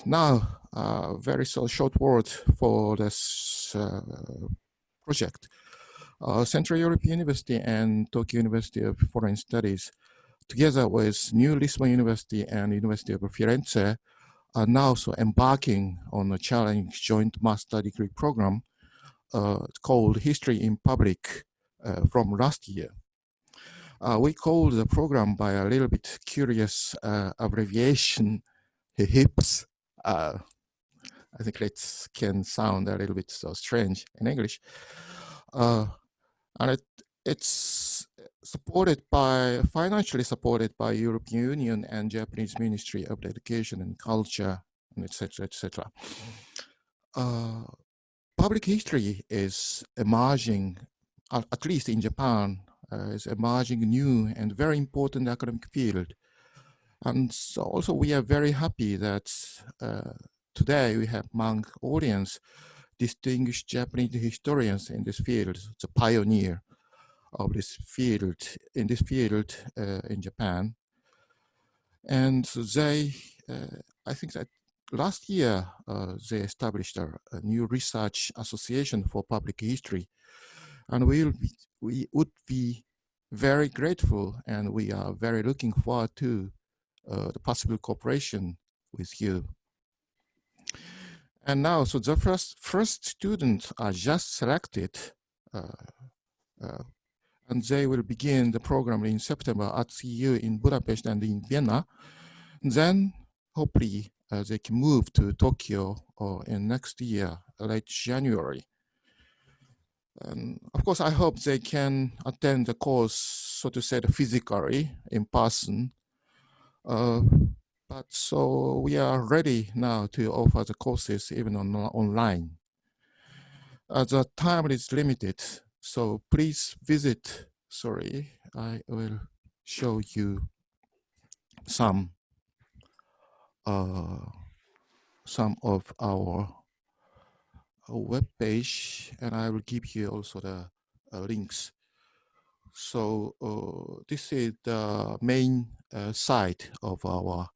now, very short word for this project. Central European University and Tokyo University of Foreign Studies, together with New Lisbon University and University of Firenze, are now so embarking on a challenge joint master degree program called History in Public from last year. We called the program by a little bit curious abbreviation, HIPS. I think it can sound a little bit so strange in English. And it's supported by, financially supported by European Union and Japanese Ministry of Education and Culture, and etc., etc. Public history is emerging, at least in Japan, is emerging new and very important academic field. And so also we are very happy that today we have among audience distinguished Japanese historians in this field, the pioneer of this field, in Japan. And they, I think that last year, they established a new research association for public history. And we would be very grateful, and we are very looking forward to the possible cooperation with you. And now, so the first students are just selected, and they will begin the program in September at CEU in Budapest and in Vienna. Then, hopefully, they can move to Tokyo in next year, late January. And of course, I hope they can attend the course, so to say, physically in person. But so we are ready now to offer the courses even online. The time is limited, so please visit. Sorry, I will show you some of our web page, and I will give you also the links. So this is the main site of our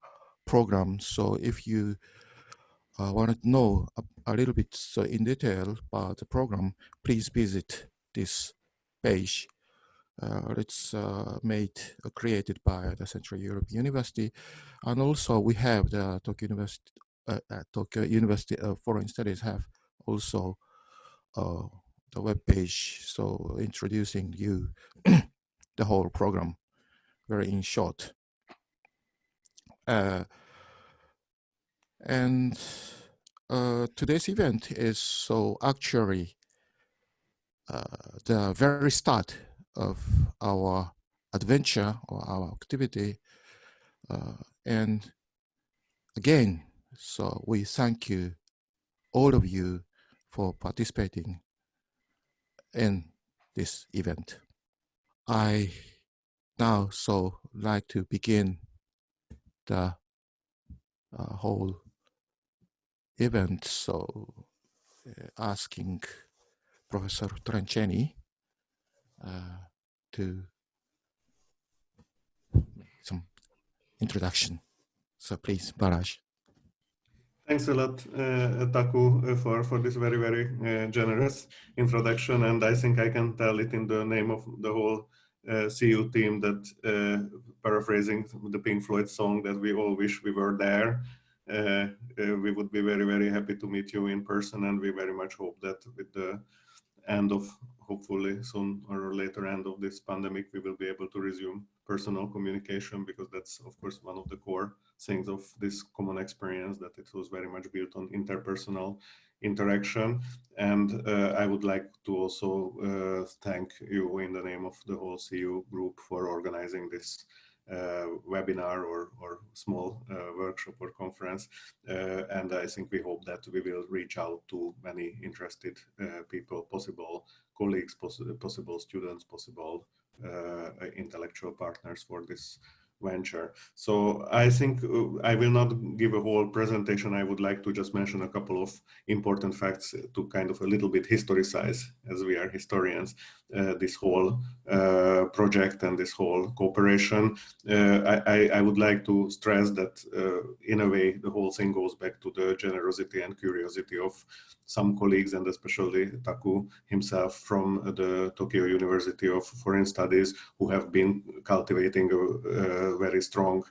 program. So if you want to know a little bit in detail about the program, please visit this page. It's created by the Central European University, and also we have the Tokyo University of Foreign Studies have also the web page, so introducing you the whole program, very in short. And today's event is so actually the very start of our adventure or our activity. And again, so we thank you, all of you, for participating in this event. I now so like to begin the whole event, so asking Professor Trancheni to make some introduction. So please, Balázs. Thanks a lot, Taku, for this very, very generous introduction. And I think I can tell it in the name of the whole CEU team that, paraphrasing the Pink Floyd song, that we all wish we were there. We would be very, very happy to meet you in person, and we very much hope that with the end of, hopefully soon or later end of this pandemic, we will be able to resume personal communication, because that's of course one of the core things of this common experience, that it was very much built on interpersonal interaction. And I would like to also thank you in the name of the whole CEU group for organizing this webinar or small workshop or conference, and I think we hope that we will reach out to many interested people, possible colleagues, possible students, possible intellectual partners for this venture. So I think I will not give a whole presentation. I would like to just mention a couple of important facts to kind of a little bit historicize, as we are historians, this whole project and this whole cooperation. I would like to stress that in a way the whole thing goes back to the generosity and curiosity of some colleagues, and especially Taku himself from the Tokyo University of Foreign Studies, who have been cultivating a very strong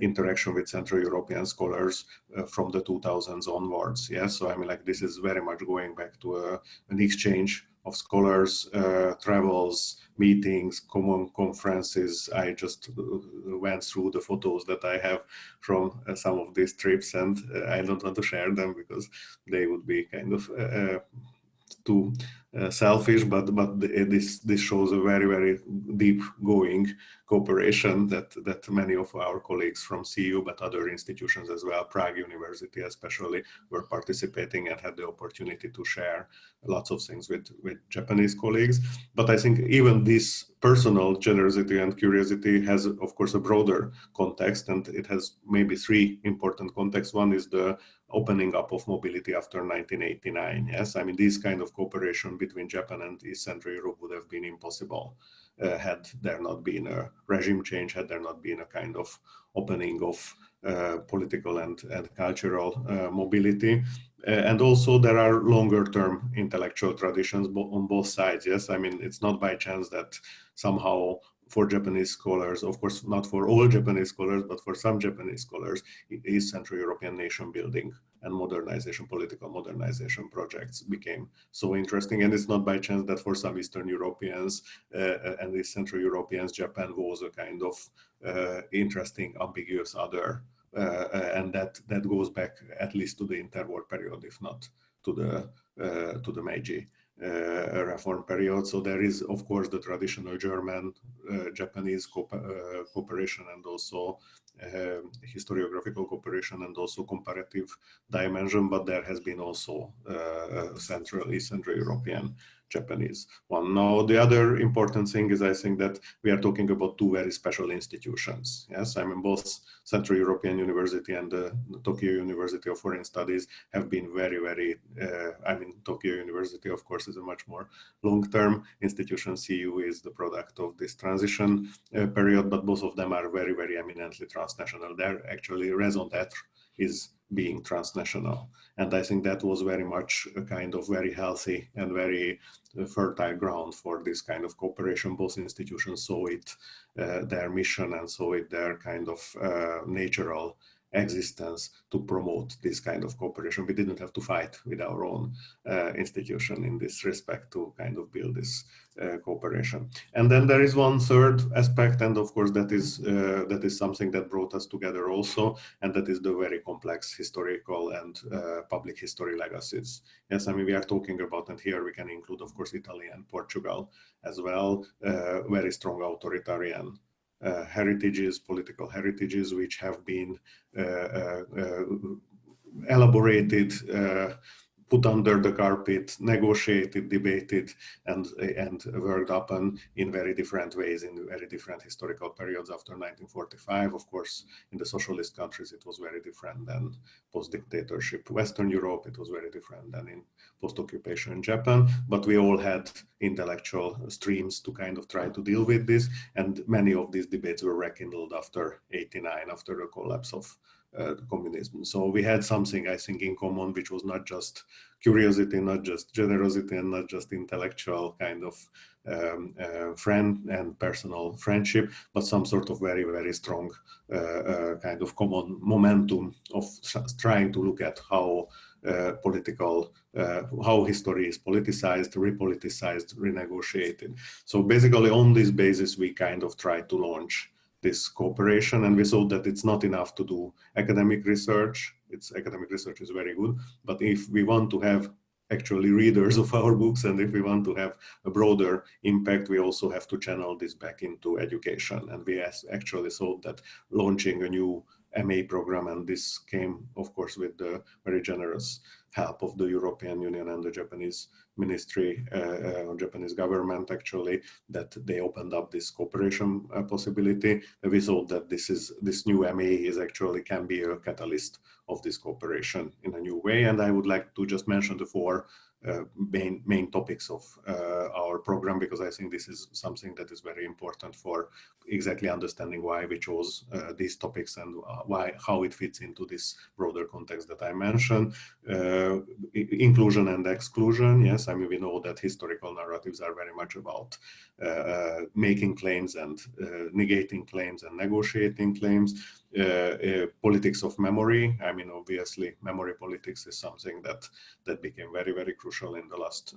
interaction with Central European scholars from the 2000s onwards. Yeah, so I mean, like, this is very much going back to an exchange of scholars, travels, meetings, common conferences. I just went through the photos that I have from some of these trips, and I don't want to share them because they would be kind of too selfish, but this shows a very deep going cooperation that many of our colleagues from CEU, but other institutions as well, Prague University especially, were participating and had the opportunity to share lots of things with Japanese colleagues. But I think even this personal generosity and curiosity has, of course, a broader context, and it has maybe three important contexts. One is the opening up of mobility after 1989. Yes, I mean, this kind of cooperation between Japan and East Central Europe would have been impossible had there not been a regime change, had there not been a kind of opening of political and cultural mobility. And also there are longer term intellectual traditions on both sides. Yes, I mean, it's not by chance that somehow for Japanese scholars, of course, not for all Japanese scholars, but for some Japanese scholars, East Central European nation building and modernization, political modernization projects became so interesting. And it's not by chance that for some Eastern Europeans and East Central Europeans, Japan was a kind of interesting, ambiguous other. And that goes back at least to the interwar period, if not to the Meiji reform period. So there is, of course, the traditional German-Japanese cooperation, and also historiographical cooperation, and also comparative dimension, but there has been also Central, East Central European Japanese one. Now, the other important thing is, I think, that we are talking about two very special institutions. Yes, I mean, both Central European University and the Tokyo University of Foreign Studies have been very, I mean, Tokyo University, of course, is a much more long-term institution. CEU is the product of this transition period, but both of them are very eminently transnational. Their actually raison d'etre is being transnational. And I think that was very much a kind of very healthy and very fertile ground for this kind of cooperation. Both institutions saw it, their mission, and saw it their kind of natural existence to promote this kind of cooperation. We didn't have to fight with our own institution in this respect to kind of build this cooperation. And then there is one third aspect, and of course that is something that brought us together also, and that is the very complex historical and public history legacies. Yes, I mean, we are talking about, and here we can include, of course, Italy and Portugal as well, very strong authoritarian heritages, political heritages, which have been elaborated, put under the carpet, negotiated, debated, and worked upon in very different ways in very different historical periods after 1945. Of course, in the socialist countries, it was very different than post-dictatorship Western Europe. It was very different than in post-occupation Japan. But we all had intellectual streams to kind of try to deal with this. And many of these debates were rekindled after '89, after the collapse of communism. So we had something, I think, in common, which was not just curiosity, not just generosity, and not just intellectual kind of friend and personal friendship, but some sort of very strong kind of common momentum of trying to look at how how history is politicized, repoliticized, renegotiated. So basically on this basis, we kind of tried to launch this cooperation, and we saw that it's not enough to do academic research. Academic research is very good, but if we want to have actually readers of our books, and if we want to have a broader impact, we also have to channel this back into education. And we actually thought that launching a new MA program, and this came, of course, with the very generous help of the European Union and the Japanese ministry, Japanese government, actually, that they opened up this cooperation possibility. We thought that this new MA actually can be a catalyst of this cooperation in a new way. And I would like to just mention the four main topics of our program, because I think this is something that is very important for exactly understanding why we chose these topics and how it fits into this broader context that I mentioned. Inclusion and exclusion. Yes, I mean, we know that historical narratives are very much about making claims and negating claims and negotiating claims. Politics of memory. I mean, obviously, memory politics is something that became very, very crucial in the last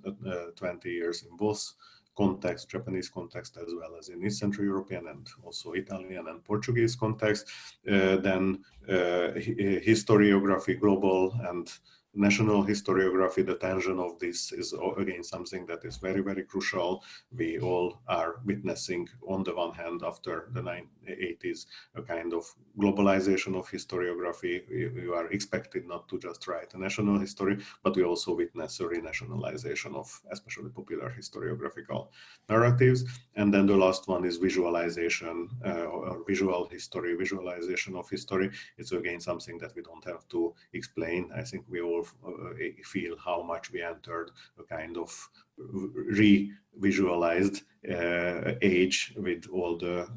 20 years in both context, Japanese context, as well as in East Central European and also Italian and Portuguese context. Then historiography, global and national historiography, the tension of this is again something that is very, very crucial. We all are witnessing, on the one hand, after the 1980s, a kind of globalization of historiography. You are expected not to just write a national history, but we also witness a renationalization of especially popular historiographical narratives. And then the last one is visualization or visual history, visualization of history. It's again something that we don't have to explain. I think we all feel how much we entered a kind of re-visualized age with all the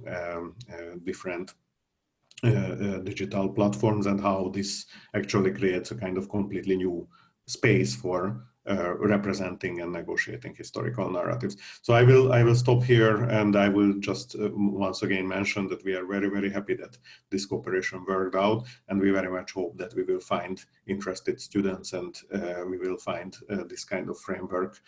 different digital platforms, and how this actually creates a kind of completely new space for representing and negotiating historical narratives. So I will stop here, and I will just once again mention that we are very, very happy that this cooperation worked out, and we very much hope that we will find interested students, and we will find this kind of framework.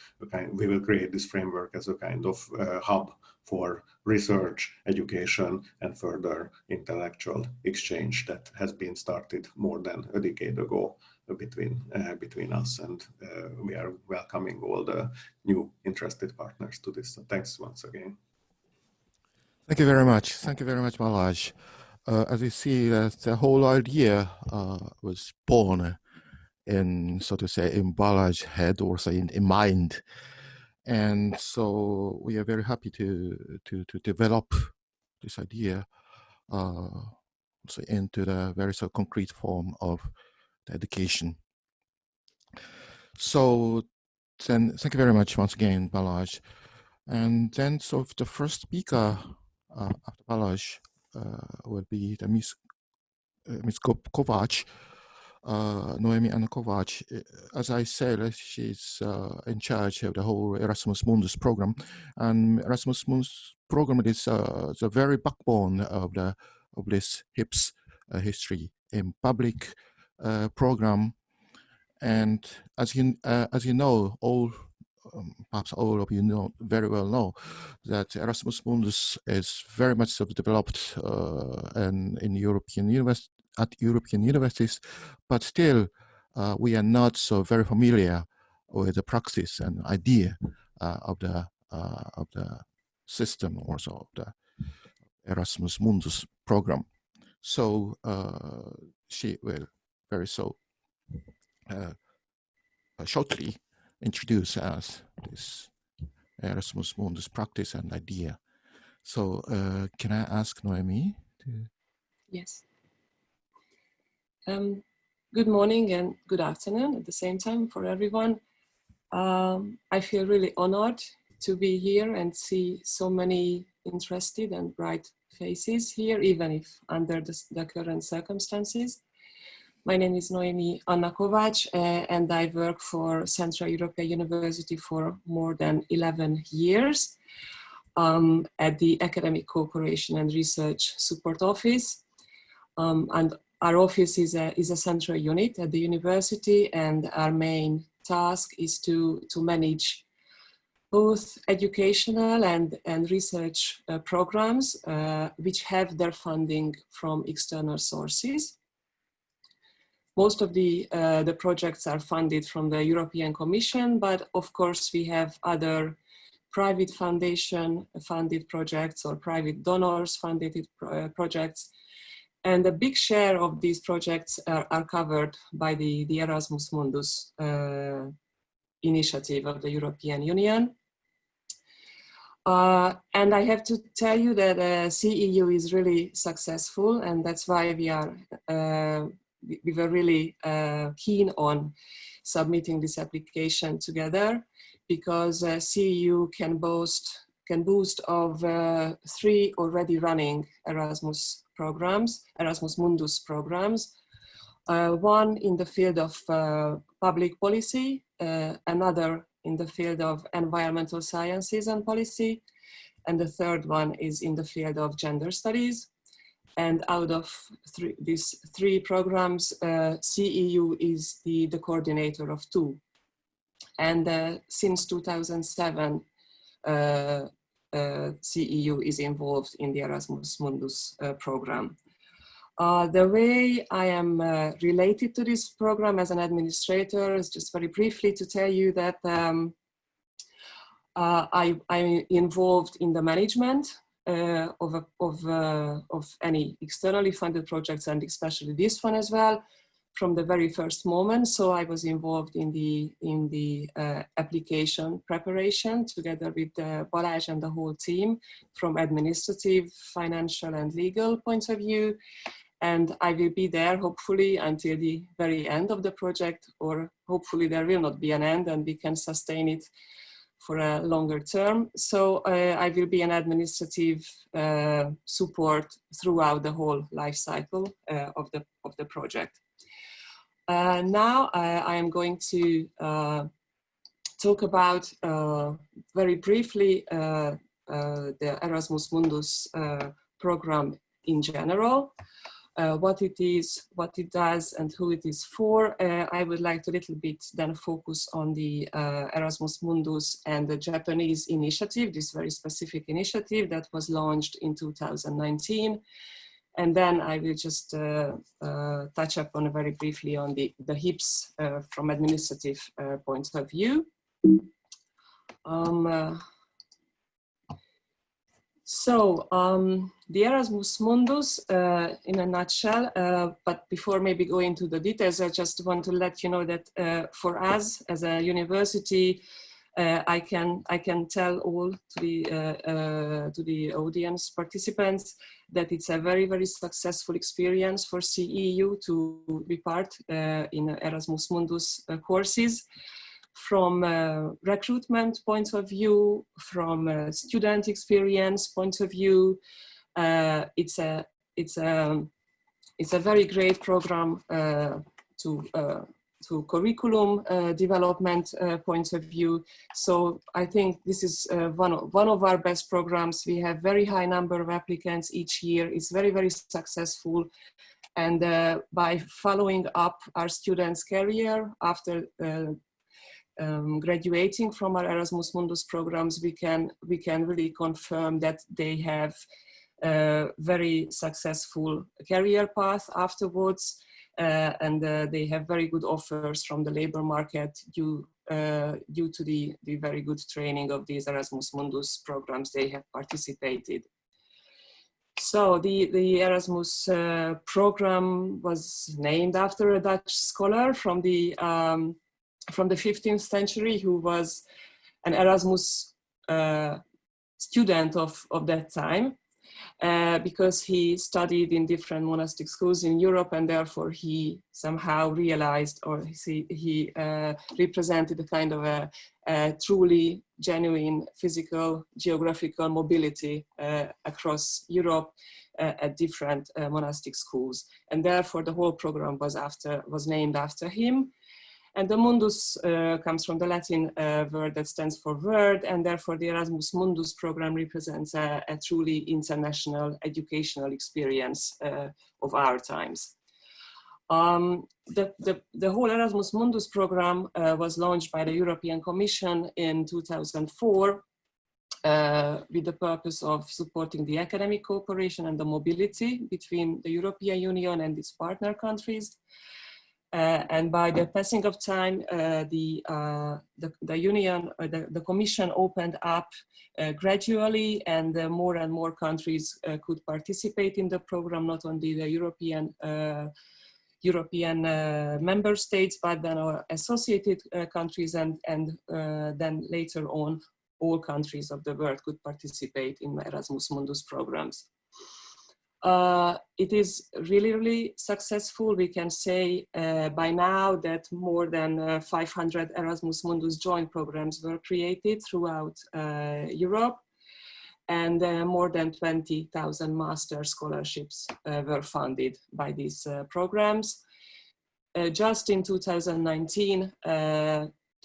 We will create this framework as a kind of hub for research, education, and further intellectual exchange that has been started more than a decade ago between us, and we are welcoming all the new interested partners to this. So thanks once again. Thank you very much. Thank you very much, Balázs. As you see, the whole idea was born in, so to say, in Balázs' head, or say in mind. And so we are very happy to develop this idea so into the very concrete form of the education. So then, thank you very much once again, Balázs. And then, so the first speaker after Balázs will be the Miss Kovács, Noemi Anna Kovács. As I said, she's in charge of the whole Erasmus Mundus Programme, and Erasmus Mundus Programme is the very backbone of this HIPS history in public program. And as you know, perhaps all of you very well know that Erasmus Mundus is very much developed in European universities, but still we are not so very familiar with the practice and idea of the system, also of the Erasmus Mundus program. So she will very shortly introduce us this Erasmus Mundus practice and idea. So can I ask Noemi to? Yes. Good morning and good afternoon at the same time for everyone. I feel really honored to be here and see so many interested and bright faces here, even if under the current circumstances. My name is Noemi Anna Kovács, and I work for Central European University for more than 11 years at the Academic Cooperation and Research Support Office. And our office is a central unit at the university, and our main task is to manage both educational and research programs which have their funding from external sources. Most of the projects are funded from the European Commission, but of course we have other private foundation funded projects or private donors funded projects. And a big share of these projects are covered by the Erasmus Mundus initiative of the European Union. And I have to tell you that CEU is really successful, and that's why we were really keen on submitting this application together, because CEU can boast of 3 already running Erasmus programs, Erasmus Mundus programs. One in the field of public policy, another in the field of environmental sciences and policy, and the third one is in the field of gender studies. And out of these 3 programs, CEU is the coordinator of 2. And since 2007, CEU is involved in the Erasmus Mundus program. The way I am related to this program as an administrator is just very briefly to tell you that I'm involved in the management of any externally funded projects, and especially this one as well, from the very first moment. So I was involved in the application preparation together with Balázs and the whole team, from administrative, financial and legal points of view. And I will be there hopefully until the very end of the project, or hopefully there will not be an end and we can sustain it for a longer term. So I will be an administrative support throughout the whole life cycle of the project. Now I am going to talk about very briefly the Erasmus Mundus program in general. What it is, what it does, and who it is for. I would like to a little bit then focus on the Erasmus Mundus and the Japanese initiative, this very specific initiative that was launched in 2019. And then I will just touch upon very briefly on the HIPS from administrative point of view. The Erasmus Mundus in a nutshell, but before maybe going into the details, I just want to let you know that for us as a university, I can tell all to the audience participants that it's a very, very successful experience for CEU to be part in Erasmus Mundus courses. From recruitment point of view, from student experience point of view, it's a very great program to curriculum development point of view. So I think this is one of our best programs. We have very high number of applicants each year. It's very, very successful. And by following up our students' career after graduating from our Erasmus Mundus programs, we can really confirm that they have a very successful career path afterwards, and they have very good offers from the labor market due to the very good training of these Erasmus Mundus programs they have participated. So the Erasmus program was named after a Dutch scholar from the 15th century, who was an Erasmus student of that time, because he studied in different monastic schools in Europe, and therefore he somehow realized, or he represented a kind of a truly genuine physical geographical mobility across Europe at different monastic schools, and therefore the whole program was named after him. And the Mundus comes from the Latin word that stands for word, and therefore the Erasmus Mundus program represents a truly international educational experience of our times. The whole Erasmus Mundus program was launched by the European Commission in 2004 with the purpose of supporting the academic cooperation and the mobility between the European Union and its partner countries. And by the passing of time, the union, the Commission opened up gradually, and more and more countries could participate in the program, not only the European member states, but then our associated countries, and then later on, all countries of the world could participate in Erasmus Mundus programs. It is really, really successful. We can say by now that more than 500 Erasmus Mundus joint programs were created throughout Europe, and more than 20,000 master scholarships were funded by these programs. Just in 2019,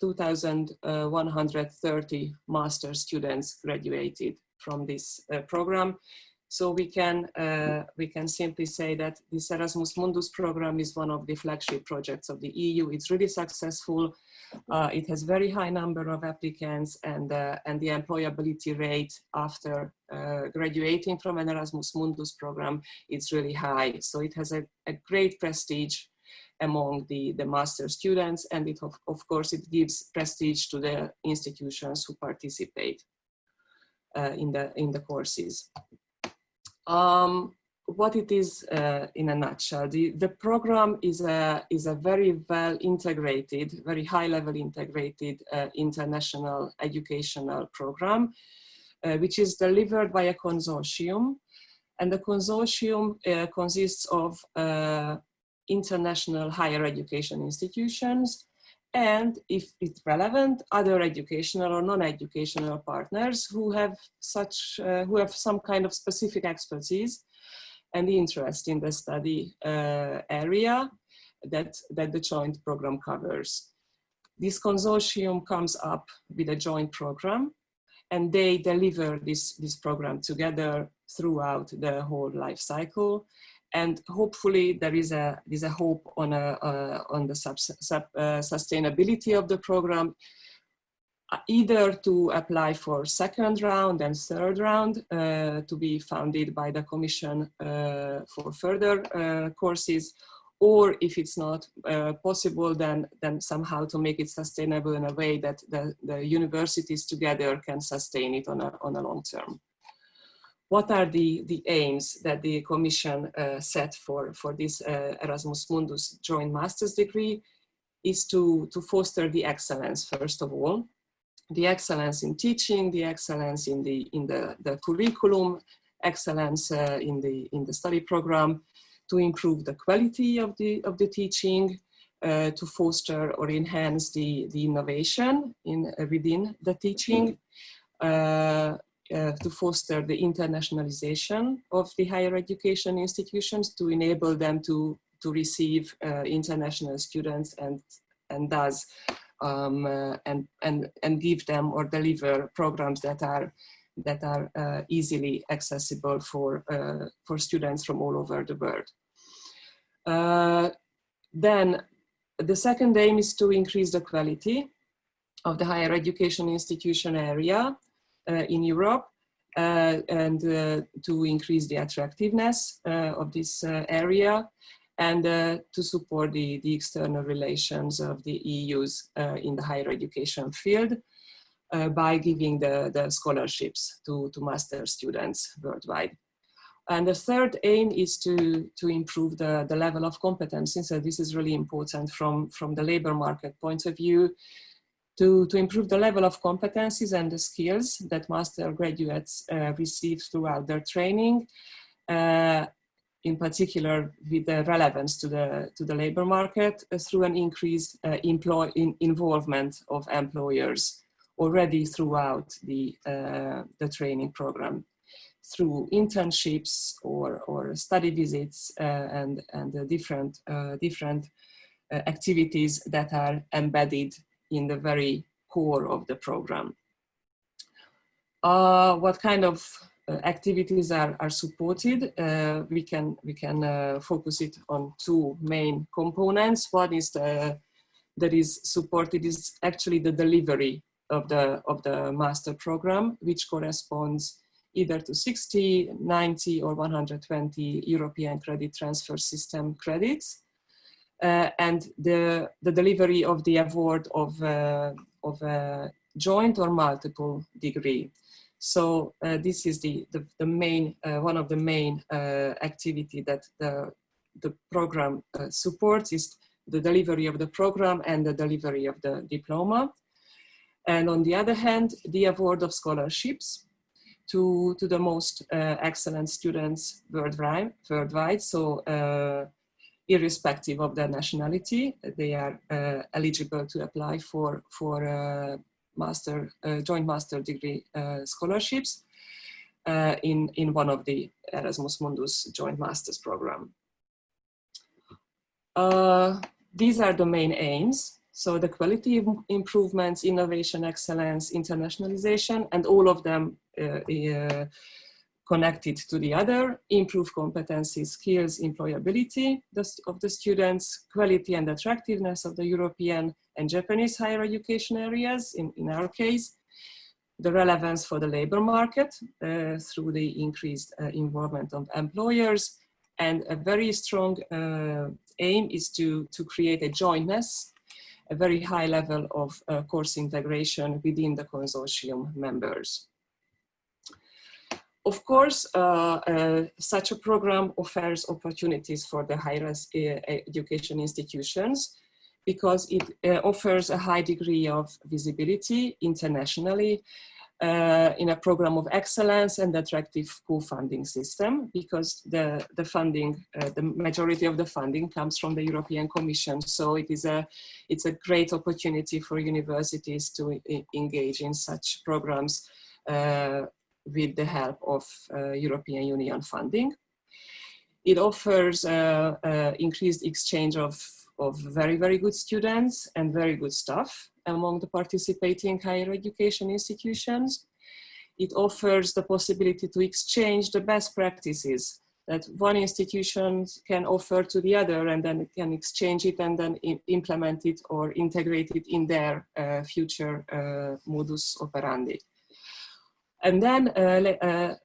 2,130 master students graduated from this program. So we can simply say that this Erasmus Mundus program is one of the flagship projects of the EU. It's really successful. It has very high number of applicants, and the employability rate after graduating from an Erasmus Mundus program is really high. So it has a great prestige among the master students, and it of course it gives prestige to the institutions who participate in the courses. What it is in a nutshell, the program is a very well integrated, very high level integrated international educational program, which is delivered by a consortium, and the consortium consists of international higher education institutions, and if it's relevant, other educational or non-educational partners who have some kind of specific expertise and interest in the study area that the joint program covers. This consortium comes up with a joint program, and they deliver this program together throughout the whole life cycle. And hopefully there is a hope on the sustainability of the program, either to apply for second round and third round to be funded by the Commission for further courses, or if it's not possible, then somehow to make it sustainable in a way that the universities together can sustain it on a long term. What are the aims that the Commission set for this Erasmus Mundus joint master's degree? Is to foster the excellence, first of all, the excellence in teaching, the excellence in the curriculum, excellence in the study program, to improve the quality of the teaching, to foster or enhance the innovation within the teaching. To foster the internationalization of the higher education institutions, to enable them to receive international students and thus and give them or deliver programs that are easily accessible for students from all over the world. Then the second aim is to increase the quality of the higher education institution area in Europe, and to increase the attractiveness of this area, and to support the external relations of the EU's in the higher education field by giving the scholarships to master students worldwide. And the third aim is to improve the level of competency. So this is really important from the labor market point of view, to improve the level of competencies and the skills that master graduates receive throughout their training, in particular with the relevance to the labor market, through an increased involvement of employers already throughout the training program, through internships or study visits and different activities that are embedded in the very core of the program. What kind of activities are supported? We can focus it on two main components. One is that is supported is actually the delivery of the master program, which corresponds either to 60, 90 or 120 European credit transfer system credits. and the delivery of the award of a joint or multiple degree. So this is the main, one of the main activity that the program supports is the delivery of the program and the delivery of the diploma. And on the other hand, the award of scholarships to the most excellent students worldwide. So irrespective of their nationality, they are eligible to apply for joint master degree scholarships in one of the Erasmus Mundus joint masters program. These are the main aims. So the quality improvements, innovation, excellence, internationalization, and all of them connected to the other, improve competencies, skills, employability of the students, quality and attractiveness of the European and Japanese higher education areas, in our case, the relevance for the labor market through the increased involvement of employers, and a very strong aim is to create a jointness, a very high level of course integration within the consortium members. Of course, such a program offers opportunities for the higher education institutions because it offers a high degree of visibility internationally in a program of excellence and attractive co-funding system, because the funding, the majority of the funding comes from the European Commission. So it's a great opportunity for universities to engage in such programs with the help of European Union funding. It offers increased exchange of very, very good students and very good staff among the participating higher education institutions. It offers the possibility to exchange the best practices that one institution can offer to the other, and then it can exchange it and then implement it or integrate it in their future modus operandi. And then,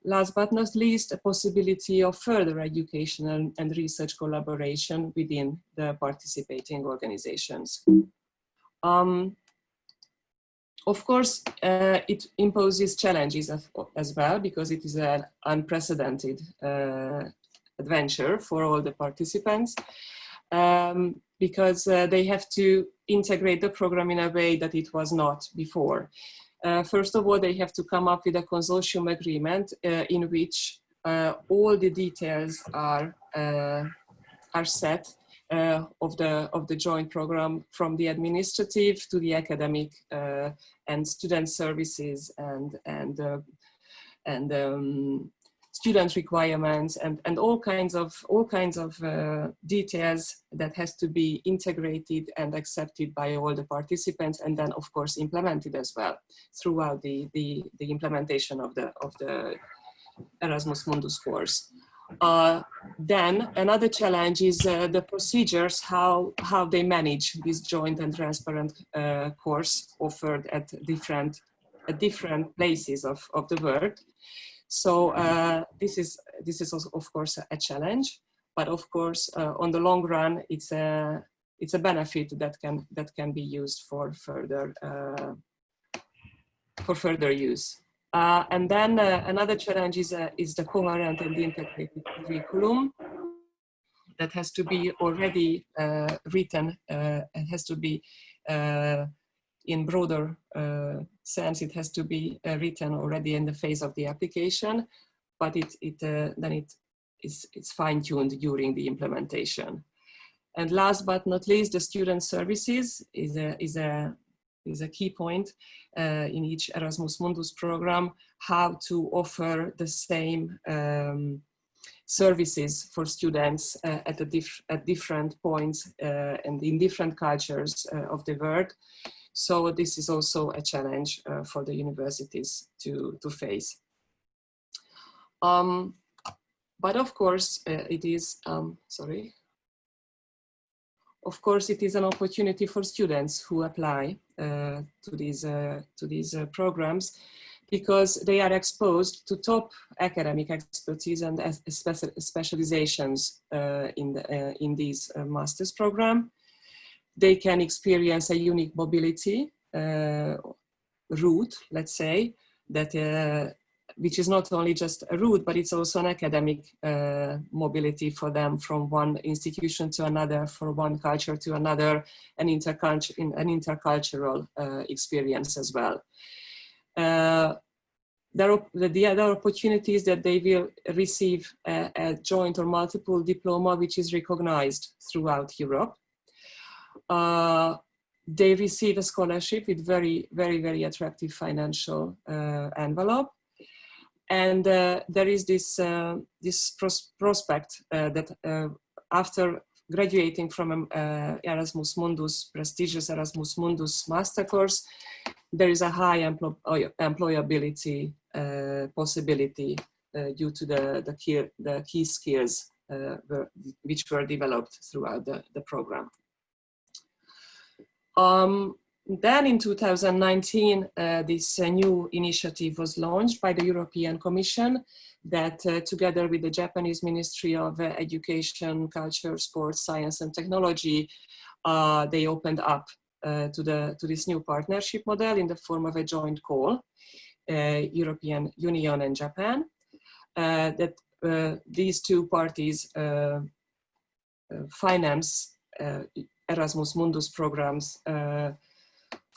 last but not least, a possibility of further educational and research collaboration within the participating organizations. Of course, it imposes challenges as well, because it is an unprecedented adventure for all the participants, because they have to integrate the program in a way that it was not before. First of all, they have to come up with a consortium agreement in which all the details are set of the joint program, from the administrative to the academic and student services and student requirements and all kinds of details that has to be integrated and accepted by all the participants, and then of course implemented as well throughout the implementation of the Erasmus Mundus course. Then another challenge is the procedures, how they manage this joint and transparent course offered at different places of the world. So this is also, of course, a challenge, but of course on the long run it's a benefit that can be used for further use. And then another challenge is the coherent and integrated curriculum that has to be already written. It has to be in broader sense. It has to be written already in the phase of the application, but it's fine-tuned during the implementation. And last but not least, the student services is a key point in each Erasmus Mundus program, how to offer the same services for students at different points and in different cultures of the world. So this is also a challenge for the universities to face. But of course, it is, Of course, it is an opportunity for students who apply to these programs, because they are exposed to top academic expertise and specializations in these master's program. They can experience a unique mobility route, let's say, that which is not only just a route, but it's also an academic mobility for them from one institution to another, from one culture to another, an intercultural experience as well. The other opportunities that they will receive a joint or multiple diploma, which is recognized throughout Europe. They receive a scholarship with very, very attractive financial envelope. And there is this, prospect that after graduating from Erasmus Mundus, prestigious Erasmus Mundus master course, there is a high employability possibility due to the key skills which were developed throughout the program. Then in 2019, this new initiative was launched by the European Commission that together with the Japanese Ministry of Education, Culture, Sports, Science and Technology, they opened up to this new partnership model in the form of a joint call, European Union and Japan, that these two parties finance Erasmus Mundus programs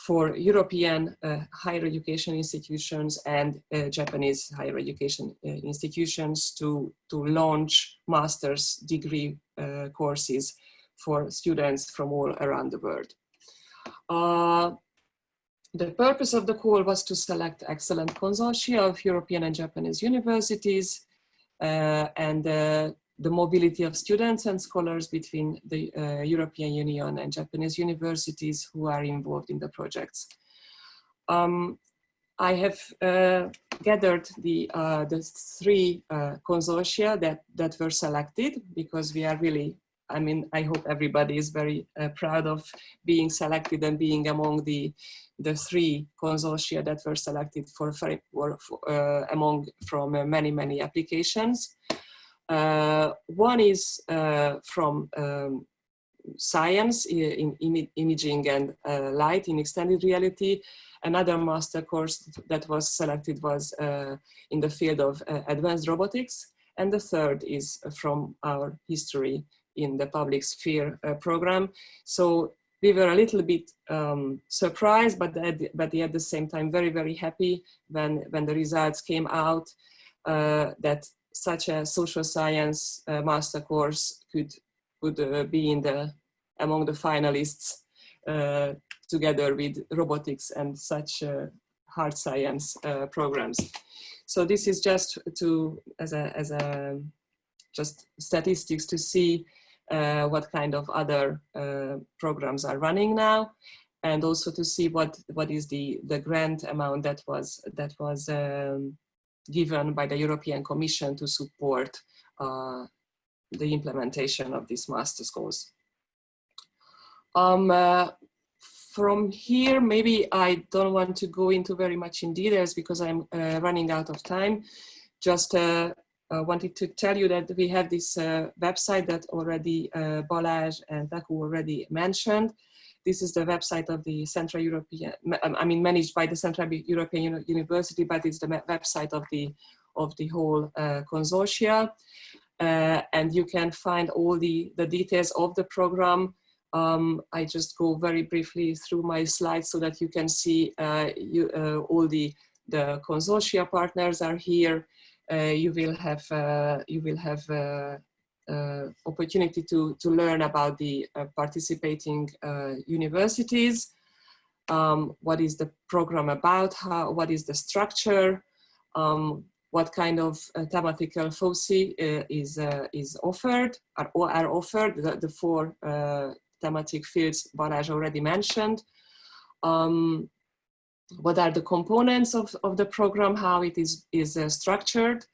for European higher education institutions and Japanese higher education institutions to launch master's degree courses for students from all around the world. The purpose of the call was to select excellent consortia of European and Japanese universities and the mobility of students and scholars between the European Union and Japanese universities who are involved in the projects. I have gathered the three consortia that were selected because we are really, I mean, I hope everybody is very proud of being selected and being among the three consortia that were selected from many applications. One is from science in imaging and light in extended reality. Another master course that was selected was in the field of advanced robotics. And the third is from our history in the public sphere program. So we were a little bit surprised, but at the same time very happy when the results came out that such a social science master course could be among the finalists together with robotics and such hard science programs. So this is just just statistics to see what kind of other programs are running now, and also to see what is the grant amount that was given by the European Commission to support the implementation of this master's course. From here, maybe I don't want to go into very much in details because I'm running out of time. Just wanted to tell you that we have this website that already Balázs and Taku already mentioned. This is the website of the Central European, I mean managed by the Central European University, but it's the website of the whole consortia. And you can find all the details of the program. I just go very briefly through my slides so that you can see all the consortia partners are here. You will have opportunity to learn about the participating universities. What is the program about? What is the structure? What kind of thematical foci is offered? Are offered? The four thematic fields Balázs already mentioned. What are the components of the program? How it is structured?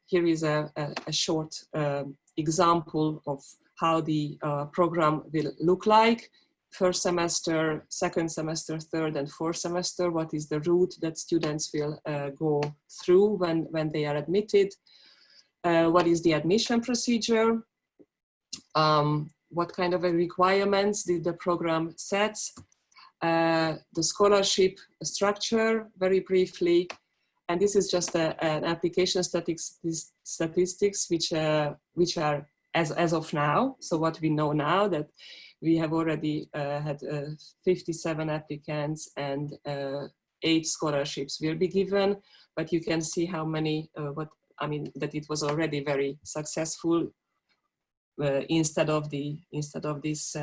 Here is a short example of how the program will look like. first semester, second semester, third and fourth semester, what is the route that students will go through when they are admitted, what is the admission procedure, what kind of requirements did the program set, the scholarship structure very briefly, and this is just an application statistics which are as of now. So what we know now, that we have already had 57 applicants and 8 scholarships will be given, but you can see how many, that it was already very successful instead of these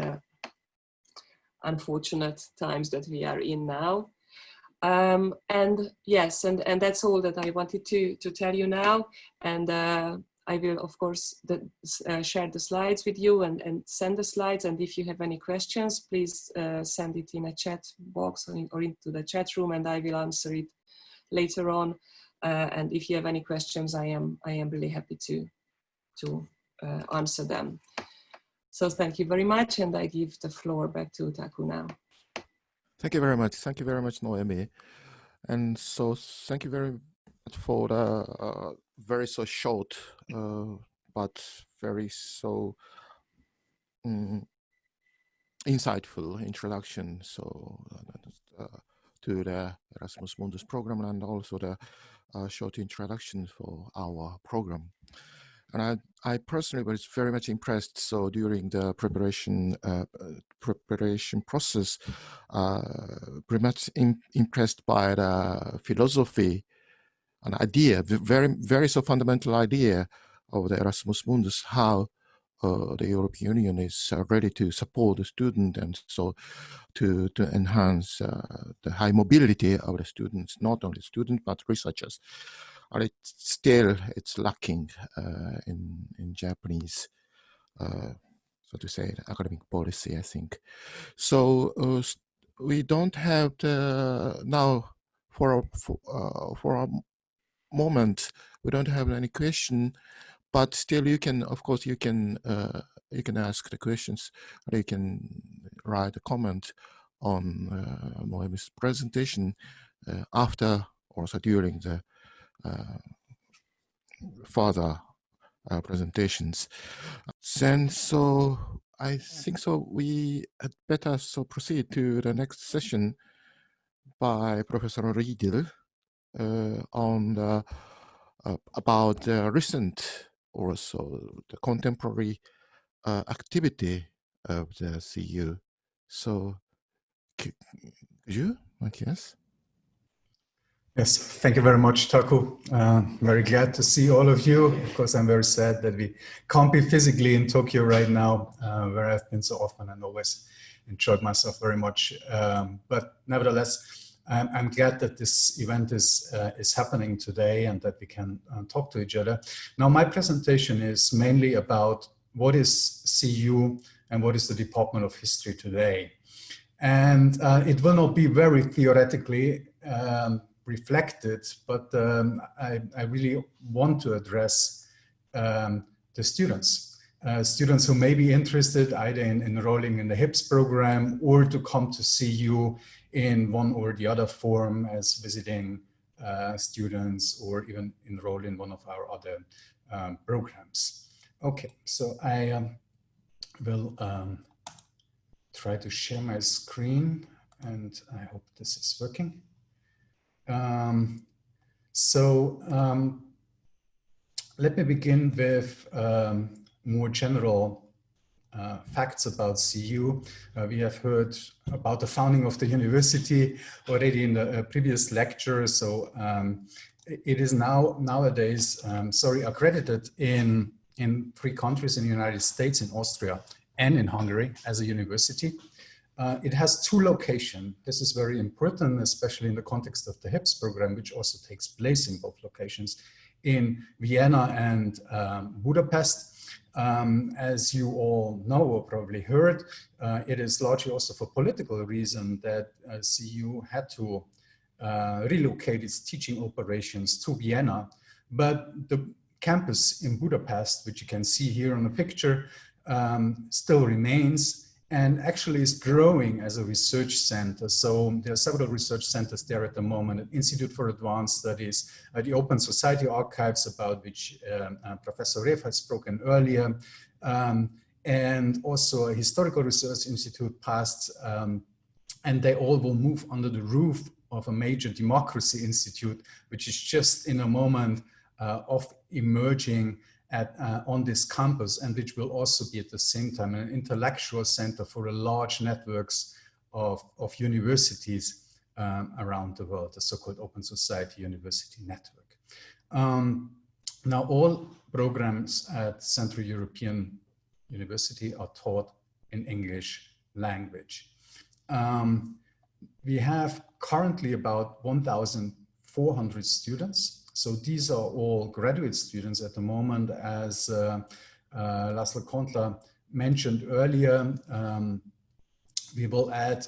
unfortunate times that we are in now. And yes, and that's all that I wanted to tell you now. And I will, of course, share the slides with you and send the slides. And if you have any questions, please send it in a chat box or into the chat room, and I will answer it later on. And if you have any questions, I am really happy to answer them. So thank you very much, and I give the floor back to Taku now. Thank you very much. Thank you very much, Noemi. And so thank you very much for the very so short, but very so insightful introduction. So to the Erasmus Mundus Programme, and also the short introduction for our program. And I personally was very much impressed. So during the preparation process, very much impressed by the philosophy, an idea, the very so fundamental idea of the Erasmus Mundus, how the European Union is ready to support the student, and so to enhance the high mobility of the students, not only students but researchers. And it's lacking in Japanese, so to say, academic policy, I think. So we don't have now for a moment we don't have any question, but still you can, of course, you can ask the questions, or you can write a comment on Noemi's presentation after, also during the further presentations. Then, so I think so we had better so proceed to the next session by Professor Riedl on the, about the recent, or so the contemporary activity of the CEU. So could you, Matthias? Yes, thank you very much, Taku. Very glad to see all of you. Of course, I'm very sad that we can't be physically in Tokyo right now, where I've been so often and always enjoyed myself very much. But nevertheless, I'm glad that this event is happening today and that we can talk to each other. Now, my presentation is mainly about what is CEU and what is the Department of History today. And it will not be very theoretically reflected, but I really want to address the students. Students who may be interested either in enrolling in the HIPS program or to come to CEU in one or the other form as visiting students, or even enroll in one of our other programs. Okay, so I will try to share my screen, and I hope this is working. Let me begin with more general facts about CEU. We have heard about the founding of the university already in the previous lecture. So it is nowadays accredited in 3 countries, in the United States, in Austria, and in Hungary as a university. It has 2 locations. This is very important, especially in the context of the HIPS program, which also takes place in both locations, in Vienna and Budapest. As you all know or probably heard, it is largely also for political reason that CEU had to relocate its teaching operations to Vienna. But the campus in Budapest, which you can see here on the picture, still remains. and actually is growing as a research center. So there are several research centers there at the moment: an Institute for Advanced Studies, the Open Society Archives, about which Professor Rev has spoken earlier, and also a Historical Research Institute PAST, and they all will move under the roof of a major democracy institute, which is just in a moment of emerging on this campus, and which will also be at the same time an intellectual center for a large networks of universities around the world, the so-called Open Society University Network. Now, all programs at Central European University are taught in English language. We have currently about 1,400 students. So these are all graduate students at the moment. As Laszlo Kontla mentioned earlier, we will add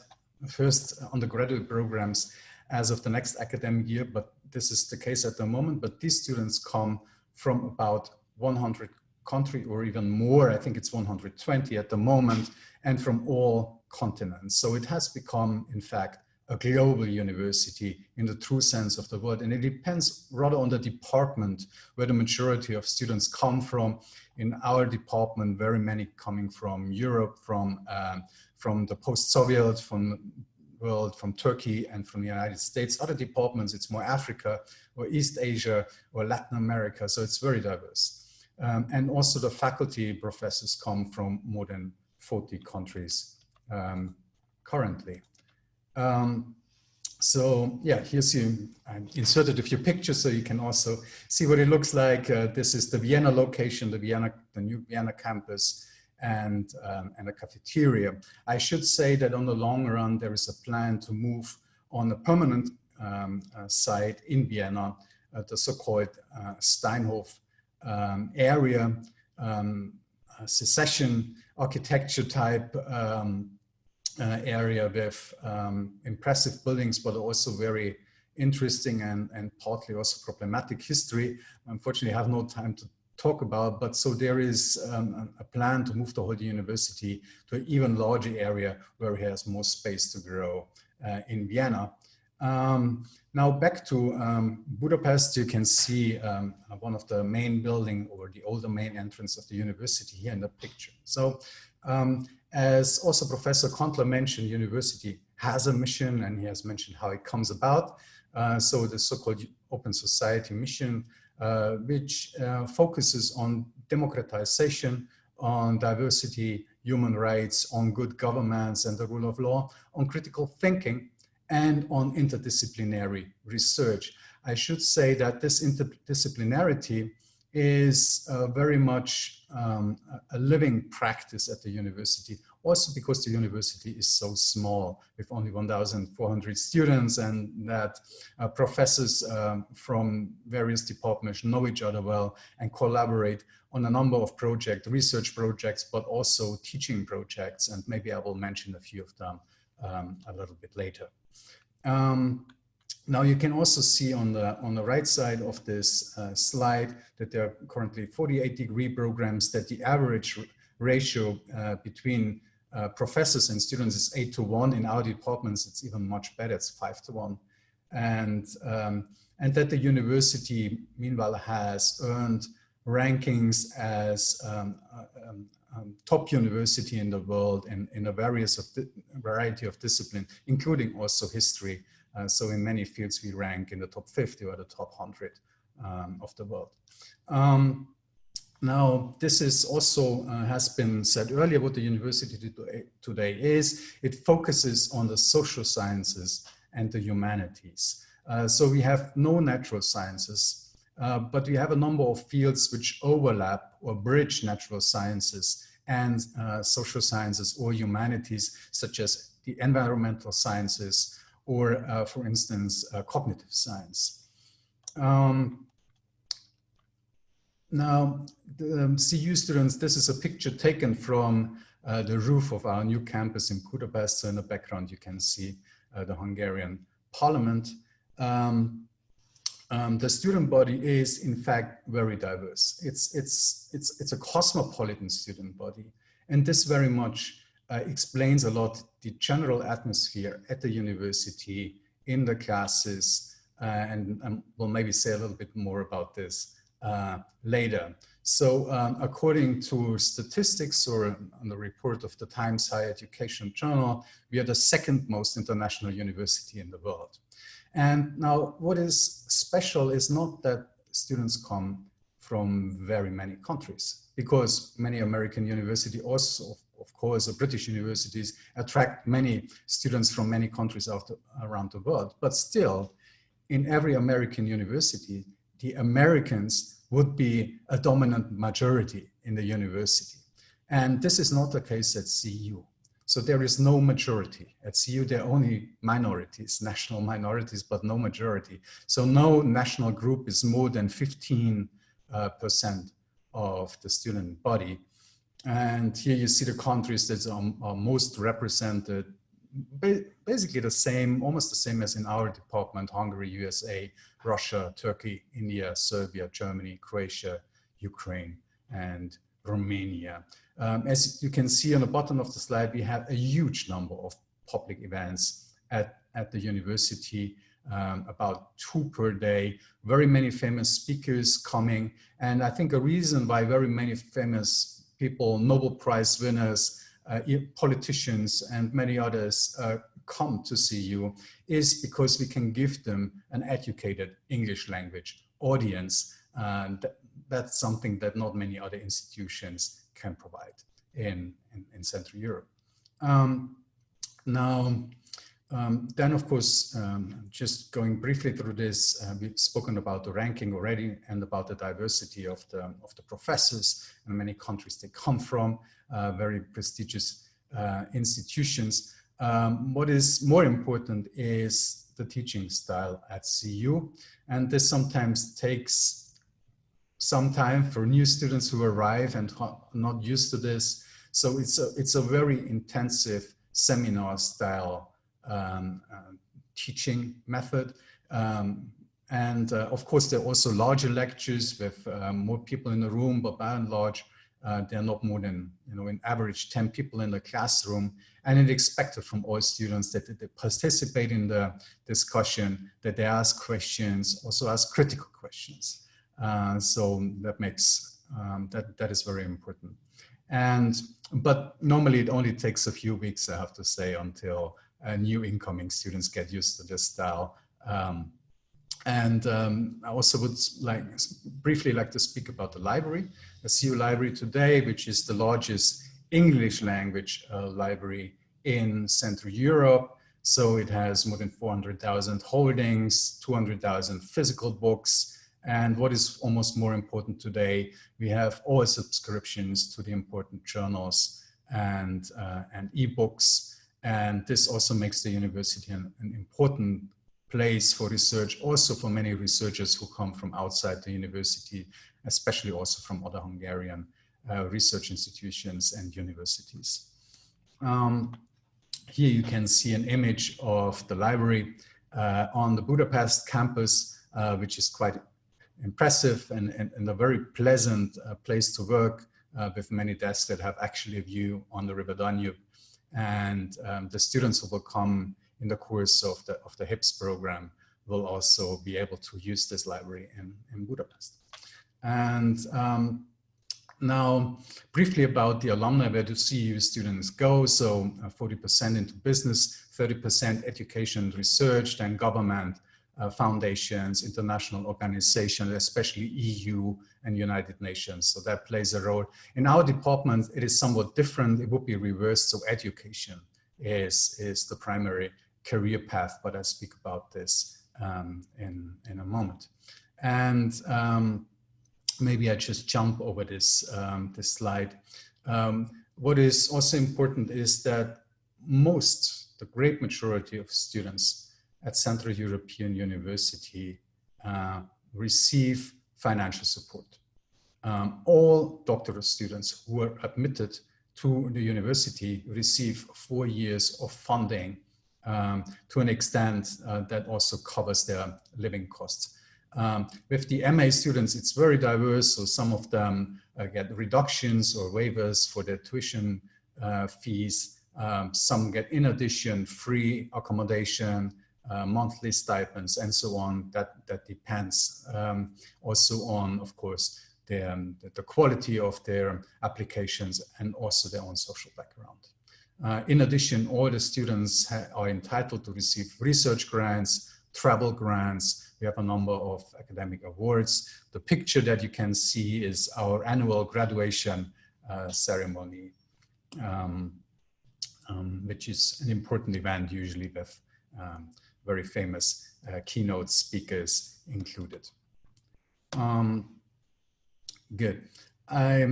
first undergraduate programs as of the next academic year, but this is the case at the moment. But these students come from about 100 countries or even more. I think it's 120 at the moment, and from all continents. So it has become, in fact, a global university in the true sense of the word. And it depends rather on the department where the majority of students come from. In our department, very many coming from Europe, from the post-Soviet, from world, from Turkey, and from the United States. Other departments, it's more Africa or East Asia or Latin America. So it's very diverse. And also the faculty professors come from more than 40 countries currently. So yeah, here's I inserted a few pictures so you can also see what it looks like. This is the Vienna location, the new Vienna campus, and a cafeteria. I should say that on the long run, there is a plan to move on a permanent site in Vienna, the so-called Steinhof area, secession architecture type area with impressive buildings, but also very interesting and partly also problematic history. Unfortunately, I have no time to talk about, but so there is a plan to move the whole university to an even larger area where it has more space to grow in Vienna. Now back to Budapest, you can see one of the main building or the older main entrance of the university here in the picture. So as also Professor Kontla mentioned, university has a mission, and he has mentioned how it comes about. So the so-called Open Society mission, which focuses on democratization, on diversity, human rights, on good governance and the rule of law, on critical thinking, and on interdisciplinary research. I should say that this interdisciplinarity is very much a living practice at the university, also because the university is so small with only 1,400 students, and that professors from various departments know each other well and collaborate on a number of projects, research projects, but also teaching projects. And maybe I will mention a few of them a little bit later. Now you can also see on the right side of this slide that there are currently 48-degree programs, that the average ratio between professors and students is 8:1. In our departments, it's even much better, it's 5:1. And that the university, meanwhile, has earned rankings as top university in the world in a variety of disciplines, including also history. So in many fields, we rank in the top 50 or the top 100 of the world. Now, this is also has been said earlier, what the university today is. It focuses on the social sciences and the humanities. So we have no natural sciences, but we have a number of fields which overlap or bridge natural sciences and social sciences or humanities, such as the environmental sciences, or for instance, cognitive science. Now, the CEU students, this is a picture taken from the roof of our new campus in Budapest. So in the background, you can see the Hungarian parliament. The student body is, in fact, very diverse. It's a cosmopolitan student body. And this very much explains a lot the general atmosphere at the university, in the classes, and we'll maybe say a little bit more about this later. So according to statistics or on the report of the Times Higher Education Journal, we are the second most international university in the world. And now what is special is not that students come from very many countries, because many American universities also, of course, or British universities attract many students from many countries around the world. But still, in every American university, the Americans would be a dominant majority in the university. And this is not the case at CEU. So there is no majority. At CEU, there are only minorities, national minorities, but no majority. So no national group is more than 15% of the student body. And here you see the countries that are most represented, basically the same, almost the same as in our department: Hungary, USA, Russia, Turkey, India, Serbia, Germany, Croatia, Ukraine, and Romania. As you can see on the bottom of the slide, we have a huge number of public events at the university, about 2 per day, very many famous speakers coming. And I think a reason why very many famous people, Nobel Prize winners, politicians, and many others come to CEU is because we can give them an educated English language audience. And that's something that not many other institutions can provide in Central Europe. Then, of course, just going briefly through this, we've spoken about the ranking already and about the diversity of the professors and many countries they come from, very prestigious institutions. What is more important is the teaching style at CEU, and this sometimes takes some time for new students who arrive and are not used to this. So it's a very intensive seminar style teaching method. And of course, there are also larger lectures with more people in the room, but by and large, there are not more than, in average 10 people in the classroom. And it's expected from all students that they participate in the discussion, that they ask questions, also ask critical questions. So that makes, that is very important. But normally it only takes a few weeks, I have to say, until new incoming students get used to this style. I also would briefly like to speak about the library, the CEU library today, which is the largest English language library in Central Europe. So it has more than 400,000 holdings, 200,000 physical books. And what is almost more important today, we have all subscriptions to the important journals and ebooks. And this also makes the university an important place for research, also for many researchers who come from outside the university, especially also from other Hungarian research institutions and universities. Here you can see an image of the library on the Budapest campus, which is quite impressive and a very pleasant place to work with many desks that have actually a view on the River Danube. And the students who will come in the course of the HIPS program will also be able to use this library in Budapest. And now briefly about the alumni, where do CEU students go? So 40% into business, 30% education and research, then government, foundations, international organizations, especially EU and United Nations. So that plays a role. In our department, it is somewhat different. It would be reversed. So education is the primary career path, but I'll speak about this in a moment. And maybe I just jump over this slide. What is also important is that the great majority of students at Central European University receive financial support. All doctoral students who are admitted to the university receive 4 years of funding to an extent that also covers their living costs. With the MA students, it's very diverse. So some of them get reductions or waivers for their tuition fees. Some get, in addition, free accommodation, monthly stipends, and so on. That depends also on, of course, the quality of their applications and also their own social background. In addition, all the students are entitled to receive research grants, travel grants. We have a number of academic awards. The picture that you can see is our annual graduation ceremony, which is an important event, usually with very famous keynote speakers included. Good. I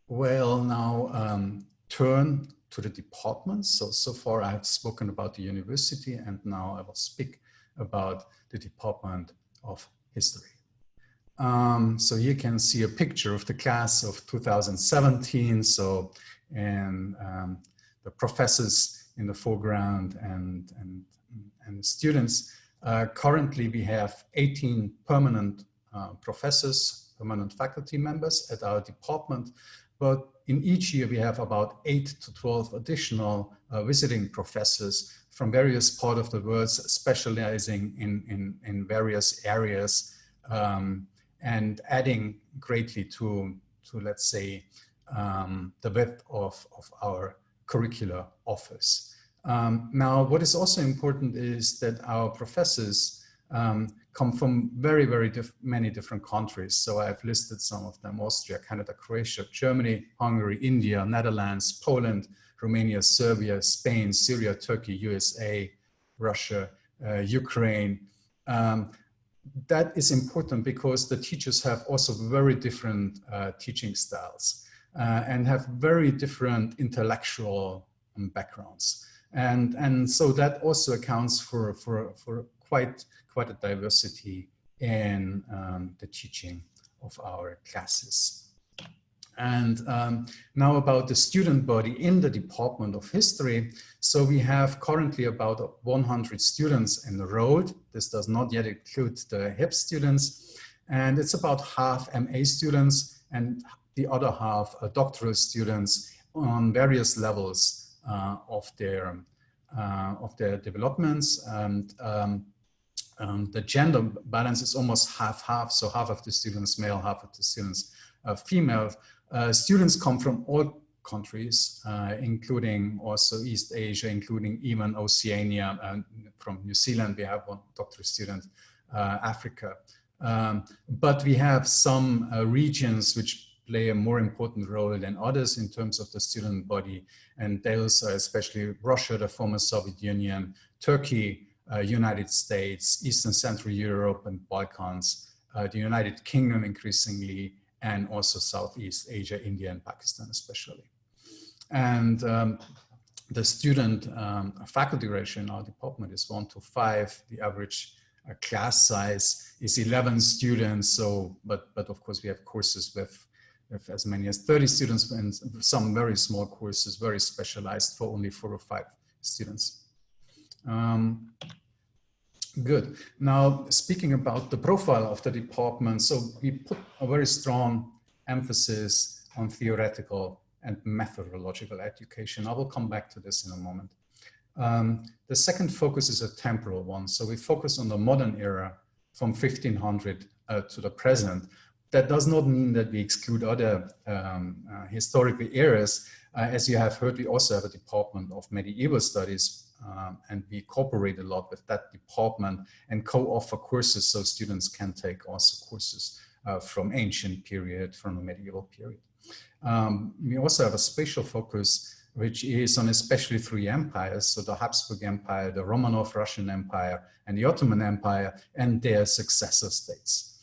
will now turn to the departments. So far I have spoken about the university, and now I will speak about the Department of History. So you can see a picture of the class of 2017. So, and the professors in the foreground and the students. Currently we have 18 permanent professors, permanent faculty members at our department, but in each year we have about 8 to 12 additional visiting professors from various parts of the world, specializing in various areas, and adding greatly to let's say, the width of our curricular office. Now, what is also important is that our professors come from many different countries. So I've listed some of them: Austria, Canada, Croatia, Germany, Hungary, India, Netherlands, Poland, Romania, Serbia, Spain, Syria, Turkey, USA, Russia, Ukraine. That is important because the teachers have also very different teaching styles and have very different intellectual backgrounds. And so that also accounts for quite a diversity in the teaching of our classes. And now about the student body in the Department of History. So we have currently about 100 students enrolled. This does not yet include the HIPS students. And it's about half MA students and the other half doctoral students on various levels of their developments. And the gender balance is almost half-half. So half of the students male, half of the students female. Students come from all countries, including also East Asia, including even Oceania, and from New Zealand we have one doctoral student, Africa. But we have some regions which play a more important role than others in terms of the student body, and those are especially Russia, the former Soviet Union, Turkey, United States, Eastern Central Europe and Balkans, the United Kingdom increasingly, and also Southeast Asia, India and Pakistan especially. And the student faculty ratio in our department is 1 to 5. The average class size is 11 students. So, but of course we have courses with as many as 30 students and some very small courses, very specialized for only 4 or 5 students. Good. Now, speaking about the profile of the department, so we put a very strong emphasis on theoretical and methodological education. I will come back to this in a moment. The second focus is a temporal one. So we focus on the modern era from 1500 to the present. That does not mean that we exclude other historical eras. As you have heard, we also have a department of medieval studies, and we cooperate a lot with that department and co-offer courses so students can take also courses from ancient period, from the medieval period. We also have a spatial focus, which is on especially 3 empires, so the Habsburg Empire, the Romanov Russian Empire, and the Ottoman Empire, and their successor states.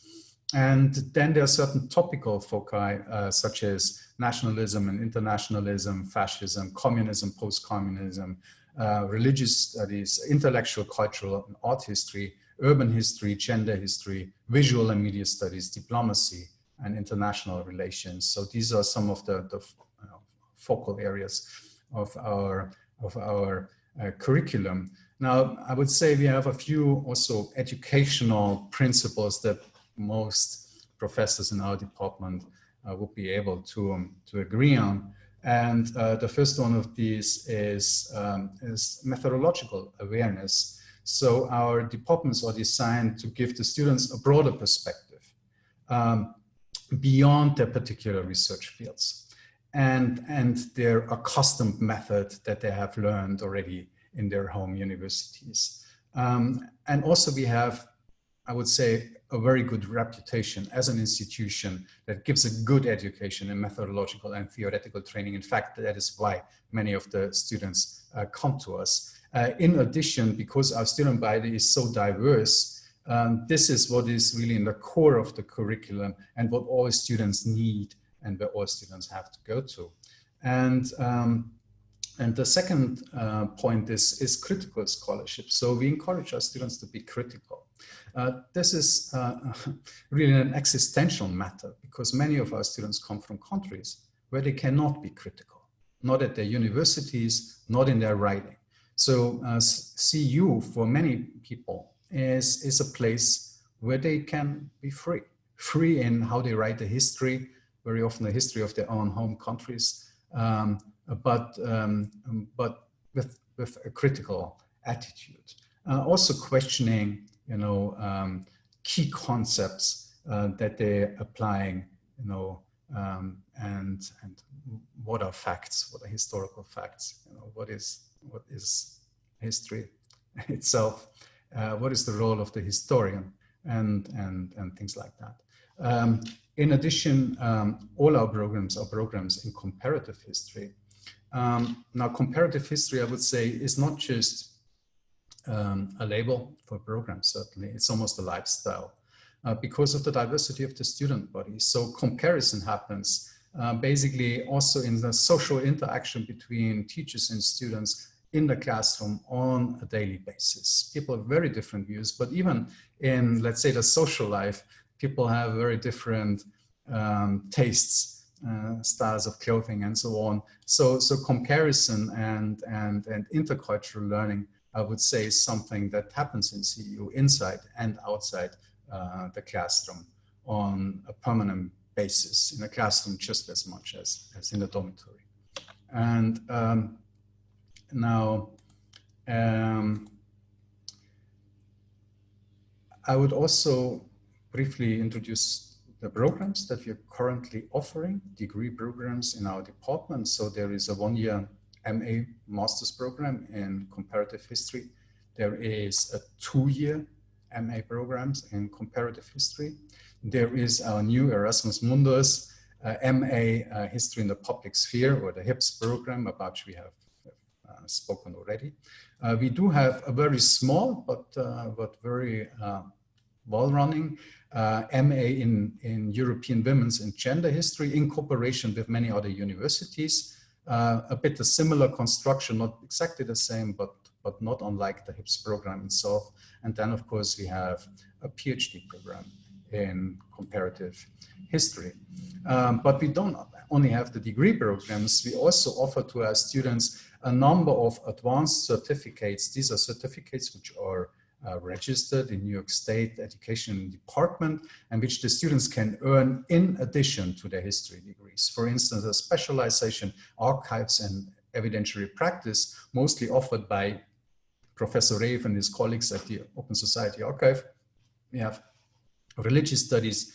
And then there are certain topical foci, such as nationalism and internationalism, fascism, communism, post-communism, religious studies, intellectual, cultural, and art history, urban history, gender history, visual and media studies, diplomacy, and international relations. So these are some of the focal areas of our curriculum. Now, I would say we have a few also educational principles that most professors in our department would be able to agree on. And the first one of these is methodological awareness. So our departments are designed to give the students a broader perspective beyond their particular research fields and their accustomed method that they have learned already in their home universities. And also we have, I would say, a very good reputation as an institution that gives a good education in methodological and theoretical training. In fact, that is why many of the students come to us. In addition, because our student body is so diverse, this is what is really in the core of the curriculum and what all students need and where all students have to go to. And the second point is critical scholarship. So we encourage our students to be critical. This is really an existential matter because many of our students come from countries where they cannot be critical, not at their universities, not in their writing. So CEU for many people is a place where they can be free in how they write the history, very often the history of their own home countries, but with a critical attitude. Also questioning, key concepts that they're applying, and what are facts, what are historical facts, what is history itself, what is the role of the historian, and things like that. In addition, all our programs are programs in comparative history. Now, comparative history, I would say, is not just a label for programs, certainly. It's almost a lifestyle because of the diversity of the student body. So comparison happens basically also in the social interaction between teachers and students in the classroom on a daily basis. People have very different views, but even in, let's say, the social life, people have very different tastes, styles of clothing and so on. So comparison and intercultural learning, I would say, is something that happens in CEU inside and outside the classroom on a permanent basis, in a classroom just as much as in the dormitory. And now, I would also briefly introduce the programs that we are currently offering, degree programs in our department. So there is a one-year MA master's program in comparative history. There is a two-year MA programs in comparative history. There is our new Erasmus Mundus MA History in the Public Sphere, or the HIPS program, about which we have spoken already. We do have a very small but very well-running MA in European Women's and Gender History in cooperation with many other universities. A bit a similar construction, not exactly the same, but not unlike the HIPS program itself. And then, of course, we have a PhD program in comparative history. But we don't only have the degree programs, we also offer to our students a number of advanced certificates. These are certificates which are registered in New York State Education Department and which the students can earn in addition to their history degrees. For instance, a specialization, archives and evidentiary practice, mostly offered by Professor Reif and his colleagues at the Open Society Archive. We have religious studies,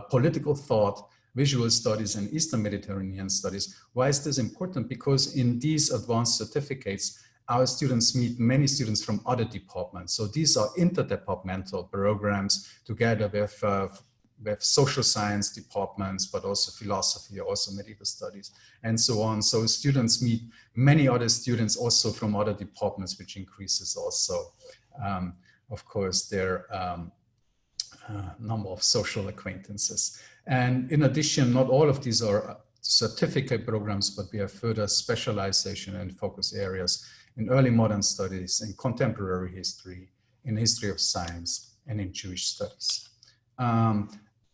political thought, visual studies, and Eastern Mediterranean studies. Why is this important? Because in these advanced certificates, our students meet many students from other departments. So these are interdepartmental programs together with social science departments, but also philosophy, also medieval studies, and so on. So students meet many other students also from other departments, which increases also, of course, their number of social acquaintances. And in addition, not all of these are certificate programs, but we have further specialization and focus areas in early modern studies, in contemporary history, in history of science, and in Jewish studies.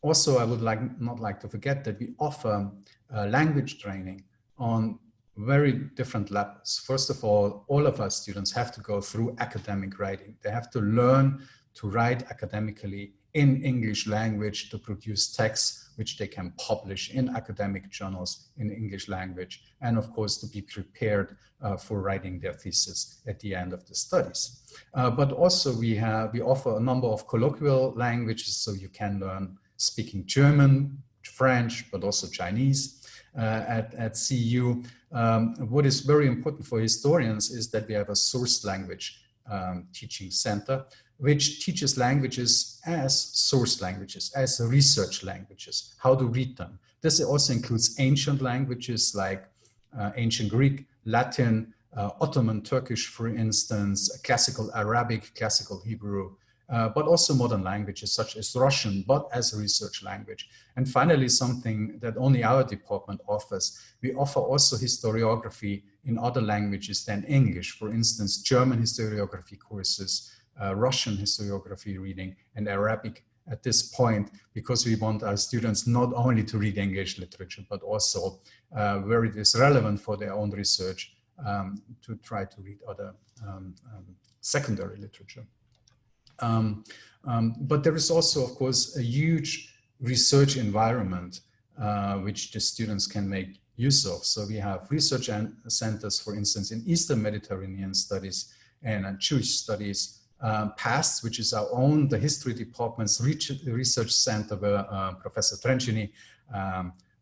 Also, I would not like to forget that we offer language training on very different levels. First of all of our students have to go through academic writing. They have to learn to write academically in English language to produce texts which they can publish in academic journals in English language, and of course to be prepared for writing their thesis at the end of the studies. But also we offer a number of colloquial languages, so you can learn speaking German, French, but also Chinese at CEU. What is very important for historians is that we have a source language teaching center, which teaches languages as source languages, as research languages, how to read them. This also includes ancient languages like ancient Greek, Latin, Ottoman Turkish, for instance, classical Arabic, classical Hebrew, but also modern languages such as Russian, but as a research language. And finally, something that only our department offers, we offer also historiography in other languages than English. For instance, German historiography courses, Russian historiography reading, and Arabic at this point, because we want our students not only to read English literature, but also where it is relevant for their own research, to try to read other secondary literature. But there is also, of course, a huge research environment which the students can make use of. So we have research centers, for instance, in Eastern Mediterranean studies and Jewish studies, PAST, which is our own, the history department's research center, where Professor Trencini,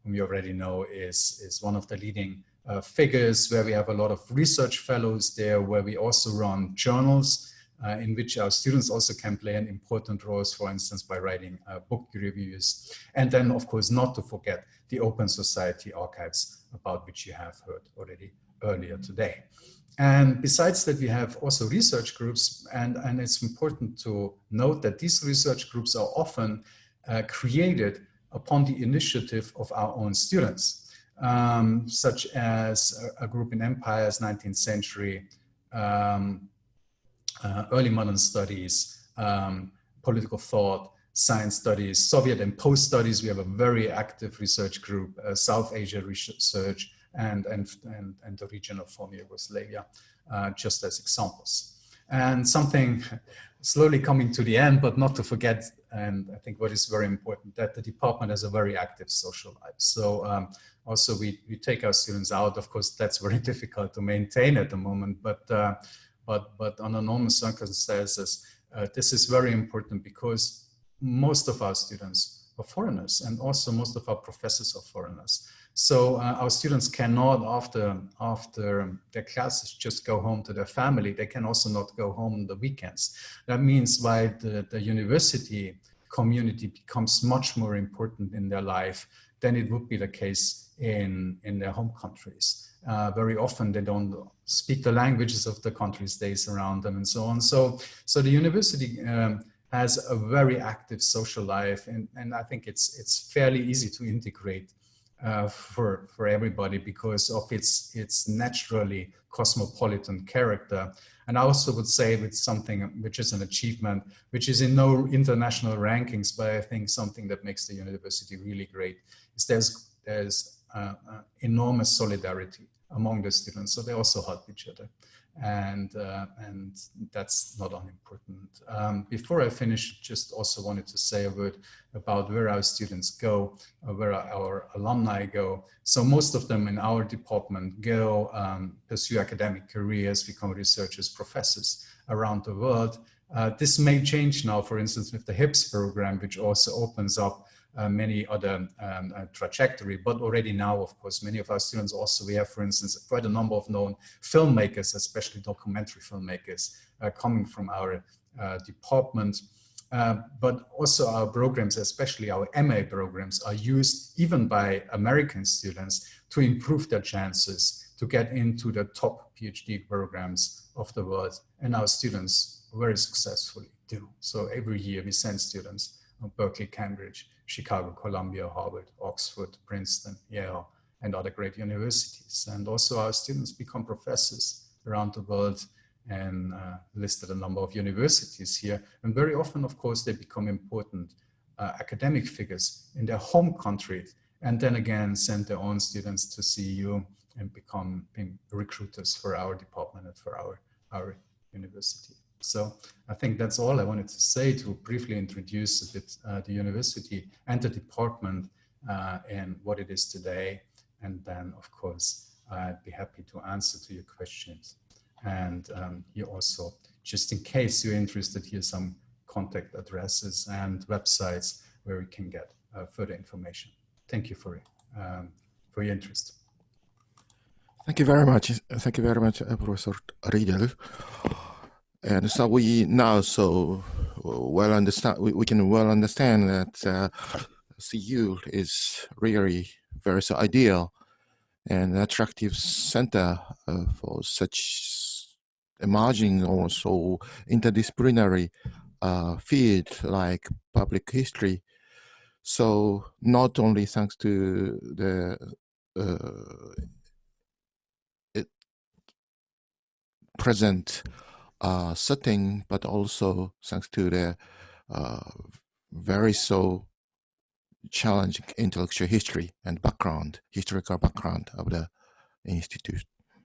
whom you already know, is one of the leading figures, where we have a lot of research fellows there, where we also run journals in which our students also can play an important role, for instance, by writing book reviews. And then, of course, not to forget the Open Society archives, about which you have heard already earlier today. And besides that, we have also research groups, and it's important to note that these research groups are often created upon the initiative of our own students, such as a group in Empires, 19th century, early modern studies, political thought, science studies, Soviet and post studies. We have a very active research group, South Asia research, and the region of former Yugoslavia, just as examples. And something slowly coming to the end, but not to forget, and I think what is very important, that the department has a very active social life. So also we take our students out. Of course, that's very difficult to maintain at the moment, but under normal circumstances, this is very important because most of our students are foreigners, and also most of our professors are foreigners. So our students cannot, after their classes, just go home to their family. They can also not go home on the weekends. That means why the university community becomes much more important in their life than it would be the case in their home countries. Very often they don't speak the languages of the countries they surround them and so on. So the university has a very active social life, and I think it's fairly easy to integrate for everybody because of its naturally cosmopolitan character. And I also would say with something which is an achievement, which is in no international rankings, but I think something that makes the university really great, is there's enormous solidarity among the students. So they also help each other. And that's not unimportant. Before I finish, just also wanted to say a word about where our students go, where our alumni go. So most of them in our department go pursue academic careers, become researchers, professors around the world. This may change now, for instance, with the HIPS program, which also opens up many other trajectory, but already now, of course, many of our students also, we have, for instance, quite a number of known filmmakers, especially documentary filmmakers, coming from our department. But also our programs, especially our MA programs, are used even by American students to improve their chances to get into the top PhD programs of the world. And our students very successfully do. So every year we send students from Berkeley, Cambridge, Chicago, Columbia, Harvard, Oxford, Princeton, Yale, and other great universities. And also our students become professors around the world, and listed a number of universities here. And very often, of course, they become important academic figures in their home country, and then again send their own students to CEU and become recruiters for our department and for our university. So I think that's all I wanted to say, to briefly introduce a bit the university and the department and what it is today. And then, of course, I'd be happy to answer to your questions. And here also, just in case you're interested, here's some contact addresses and websites where we can get further information. Thank you for your interest. Thank you very much. Thank you very much, Professor Riedl. And so we now we can well understand that CEU is really very ideal and attractive center for such emerging, also interdisciplinary field like public history. So not only thanks to the present setting, but also thanks to the very challenging intellectual history and historical background of the institute.